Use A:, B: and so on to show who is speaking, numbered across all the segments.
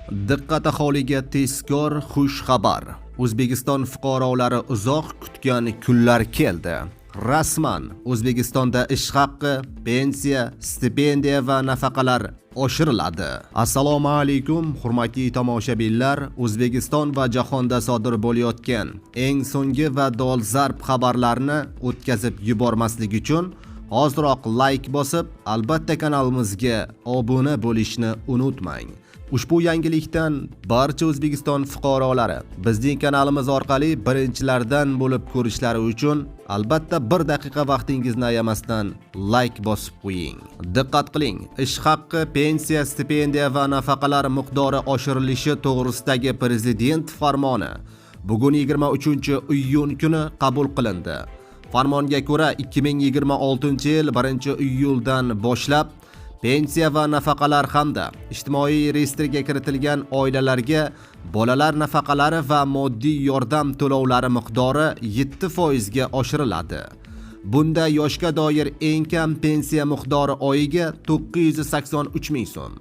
A: Diqqat aholiga tezkor xush xabar. O'zbekiston fuqarolari uzoq kutgan kunlar keldi. Rasman O'zbekistonda ish haqqi, pensiya, stipendiya va nafaqalar oshiriladi. Assalomu alaykum, hurmatli tomoshabinlar. O'zbekiston va jahonda sodir bo'layotgan eng so'nggi va dolzarb xabarlarni o'tkazib yubormaslik uchun hoziroq like bosib, albatta kanalimizga obuna bo'lishni unutmang. Ushbu yangilikdan barcha O'zbekiston fuqarolari bizning kanalimiz orqali birinchilardan bo'lib ko'rishlari uchun albatta 1 daqiqa vaqtingizni ayamasdan like bosib qo'ying. Diqqat qiling, ish haqqi, pensiya, stipendiya va nafaqalar miqdori oshirilishi to'g'risidagi prezident farmoni bugun 23-iyun kuni qabul qilindi. Farmonga ko'ra 2026-yil 1-iyuldan boshlab pensiya va nafaqalar hamda ijtimoiy reyestrga kiritilgan oilalarga bolalar nafaqalari va moddiy yordam to'lovlari miqdori 7% ga oshiriladi. Bunda yoshga doir eng kam pensiya miqdori oyiga 983 ming so'm,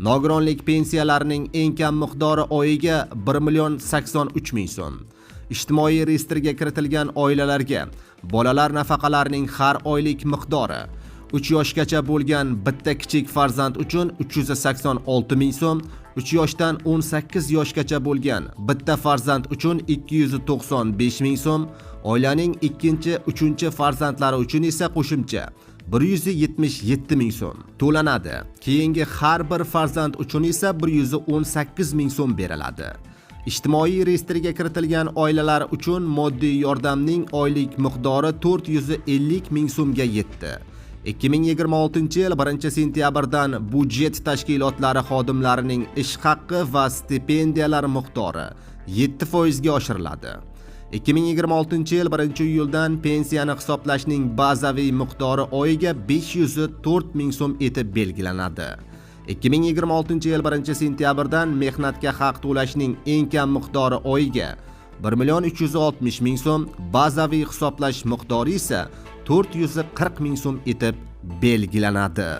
A: nogironlik pensiyalarining eng kam miqdori oyiga 1,83 million so'm, ijtimoiy reyestrga kiritilgan oilalarga bolalar nafaqalarining har oylik miqdori 3 yoshgacha bo'lgan bitta kichik farzand uchun 386 ming so'm, 3 yoshdan 18 yoshgacha bo'lgan bitta farzand uchun 295 ming so'm, oilaning ikkinchi, uchinchi farzandlari uchun esa qo'shimcha 177 ming so'm to'lanadi. Keyingi har bir farzand uchun esa 118 ming so'm beriladi. Ijtimoiy reyestrga kiritilgan oilalar uchun moddiy yordamning oylik miqdori 450 ming so'mga yetdi. 2026-yil 1-sentyabrdan budjet tashkilotlari xodimlarining ish haqqi va stipendiyalar miqdori 7% ga oshiriladi. 2026-yil 1-iyuldan pensiyani hisoblashning bazaviy miqdori oyiga 504 ming so'm etib belgilanadi. 2026-yil 1-sentyabrdan mehnatga haq to'lashning eng kam miqdori oyiga 1,360 ming so'm, bazaviy hisoblash miqdori esa 440 ming so'm etib belgilanadi.